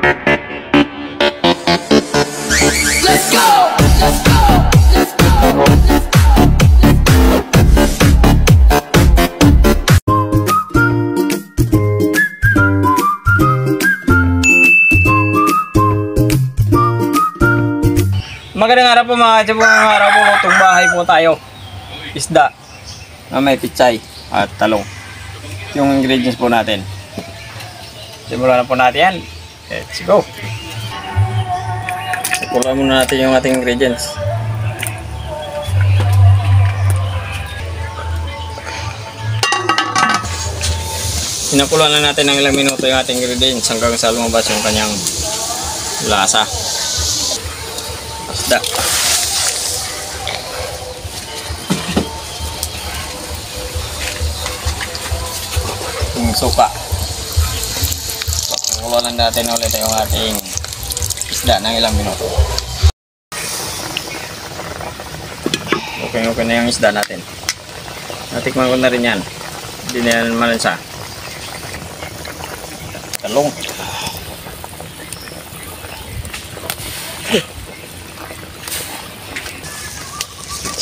Let's go! Let's go! Let's go! Magandang araw po mga kachabo, magandang araw po, lutong bahay po tayo. Isda na may pichay at talong. Yung ingredients po natin. Simulan na po natin yan. Let's go. Simulan muna natin yung ating ingredients. Sinakuluan lang natin ng ilang minuto yung ating ingredients hanggang sa lumabas yung kanyang lasa. Isda. Yung suka. Pakuluan natin ulit yung ating isda ng ilang minuto. Okay na yung isda natin. Natikman ko na rin yan. Hindi na yan malansa. Talong.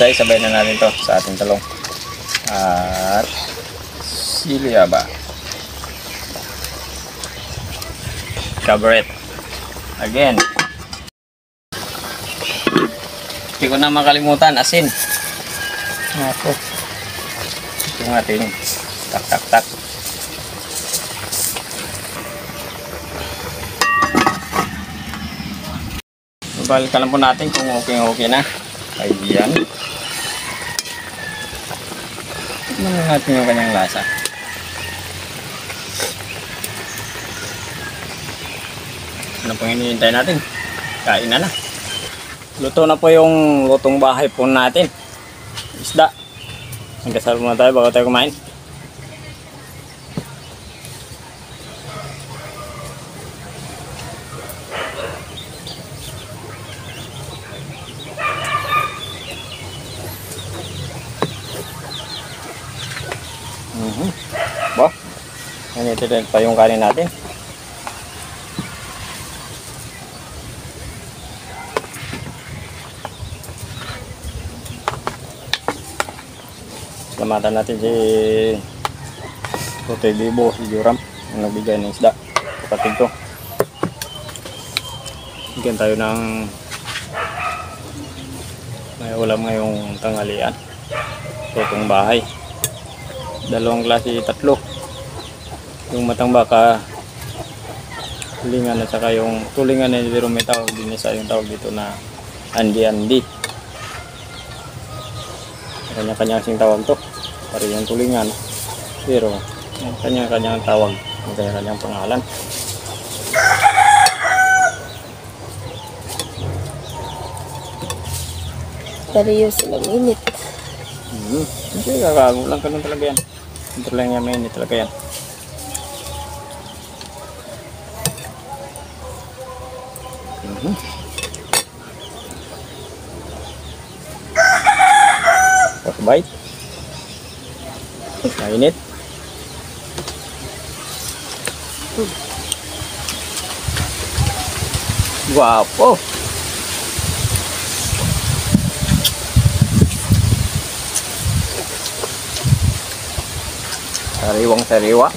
Sabay na natin to sa ating talong at sili ba, cover it again. Hindi ko na makalimutan asin. Ako yung ating tak. Balikan lang po natin kung okay na. Ayan. Tignan natin yung kanyang lasa. Ano pong hinihintay natin? Kain na. Luto na po yung lutong bahay po natin. Isda. Nagkasal muna tayo bago tayo kumain. Ba? Ganito din pa yung kanin natin. Salamatan natin si Totoy Bibo, si Joram, ang nagbigay ng isda. Kapatid ko. Bigyan tayo ng may ulam ngayong tanghalian. Lutong bahay. Dalawang klase, tatlo. Yung matang baka, tulingan at saka yung tulingan na pero may tawag din isa yung tawag dito na andi. Kanya-kanya sing tawag to. Pari yung tulingan. Pero kanya-kanyang tawag, kanya-kanyang pangalan. Seryoso lang init. Hindi, kakagulang ka nun talaga yan. Ito lang yan, mainit talaga yan. Bite. Mainit. Guwapo. Sariwang-sariwa.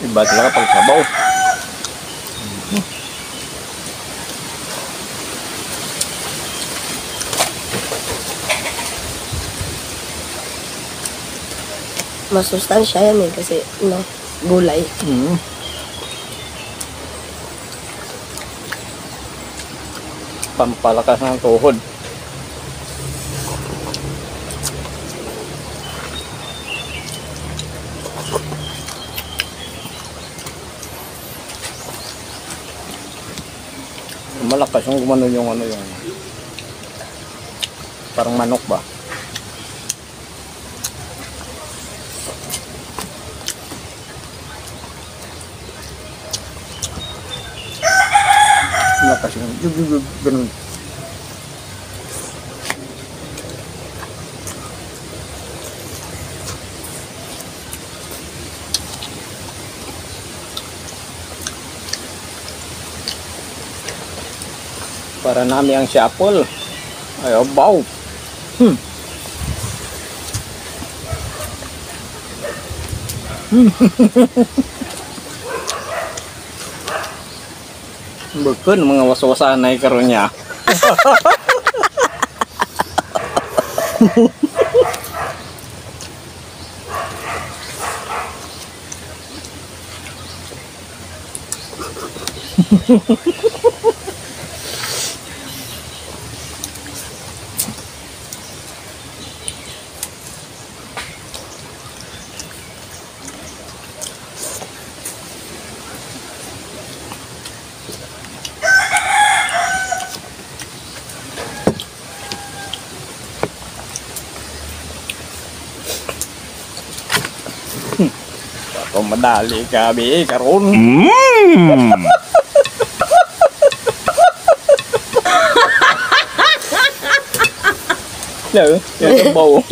Iba talaga pag sabaw. masustansya yan eh kasi gulay. Pampalakas ng tuhod. Malakas yung gumano yung ano yung parang manok ba? Malakas yung ganun. Para nami ang shuffle. Ay, abaw. Bukod mga waswasanay karon niya. Kung madali ka, bi, karon. Lalo, yung bau.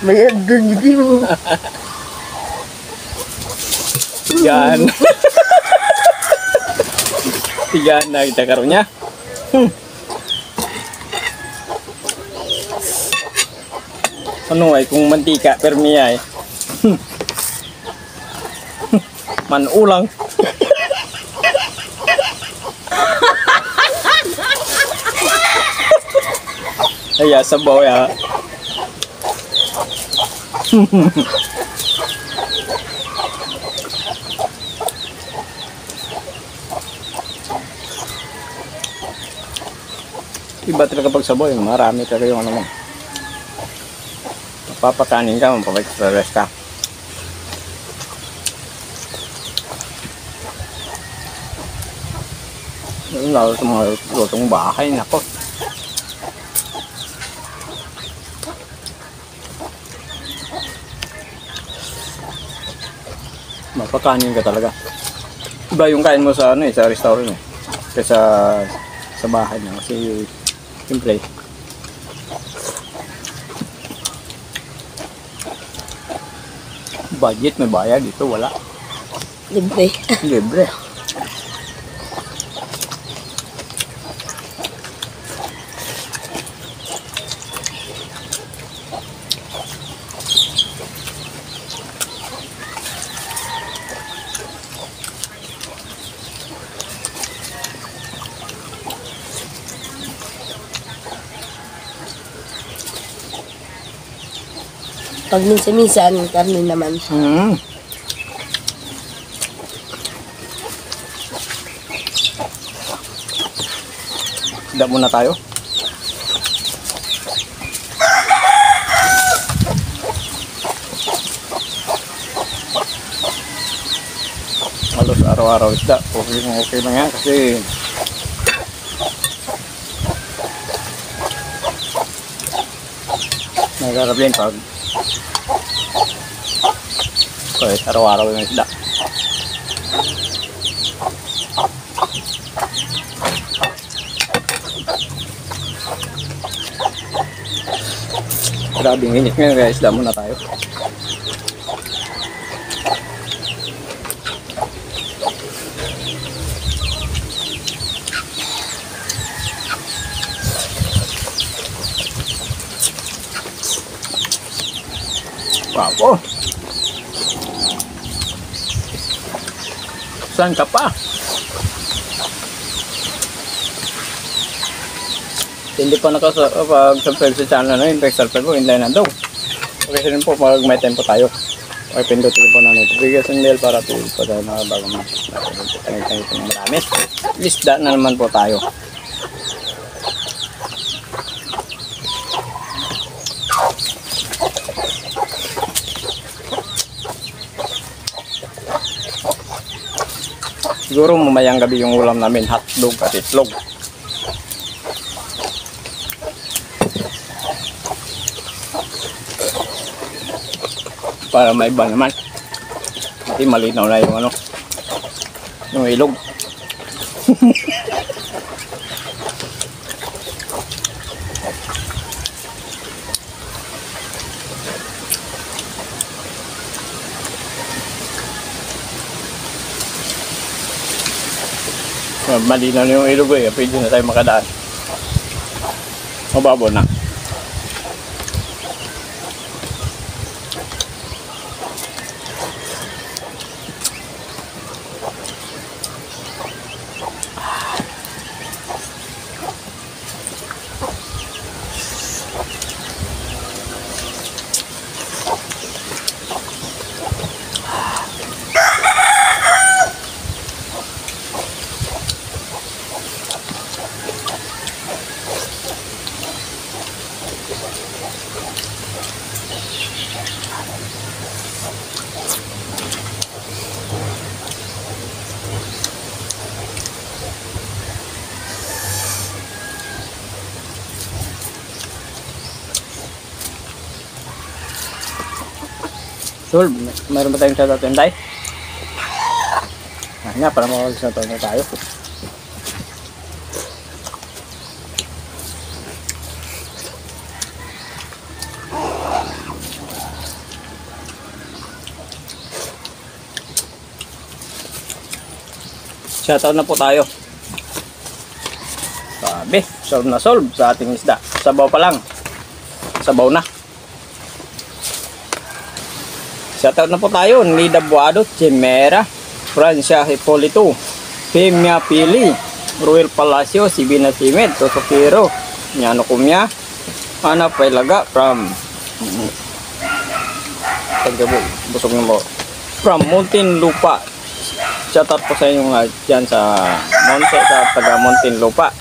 May hindi mo. Tigaan. Tigaan na kita karon niya. Ano ay kung mantika permiya eh. Manulang. Ay, sabaw ya. Iba talaga pag sabaw, marami talaga yung ano mo. Papakanin ka, mapapag-stress ka. Lalo sa mga lutong bahay, nako. Mapakanin ka talaga. Iba yung kain mo sa ano sa restaurant eh. Kaysa sa bahay na kasi simple. Budget may bayad dito wala. Libre. Libre. Pag minsan-minsan, karne naman. Isda muna tayo. Halos araw-araw isda. Okay na yan kasi nagkakablin pag kahit araw-araw yung isda. Grabing init ngayon kaya isda muna tayo. Wow. Saan ka pa? Hindi pa nakasubscribe sa channel na yun, subscribe mo, hindi na daw. Okay rin po pag may time po tayo. Okay, pindutin po ng notification bell para po tayo mga bagong tayo po ng marami. Isda na naman po tayo. Siguro mamayang gabi yung ulam namin, hotdog at itlog. Para may iba naman. Pati malinaw na yung ano, yung ilog. Malinaw na yung ilog eh, pwede na tayo makadaan. Mababaw na. Sul, mayroon ba tayong shoutout yun, Day? Nga, para makapag-shoutout na tayo. Shoutout na po tayo. Sabi, solve sa ating isda. Sabaw pa lang. Sabaw na. Shoutout na po tayo. Nida Buado, Chimera, Francia Hipolito, Femia Pili, Ruel Palacio, Sibina Simed, Tosokiro, Nyano Kumya, Ana Pailaga from busog na mo. From Mountain Lupa. Shoutout po sa inyong dyan sa taga Mountain Lupa.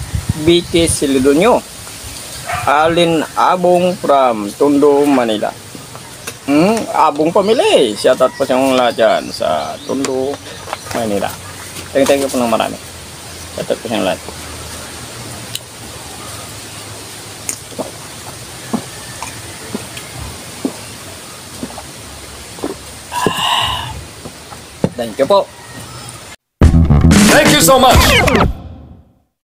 BT Silidonyo, Alin Abong from Tondo, Manila. Abong pamili. Shoutout po sa inyong lahat dyan sa Tondo, Manila. Thank you po ng marami. Shoutout po sa inyong lahat. Thank you po. Thank you so much.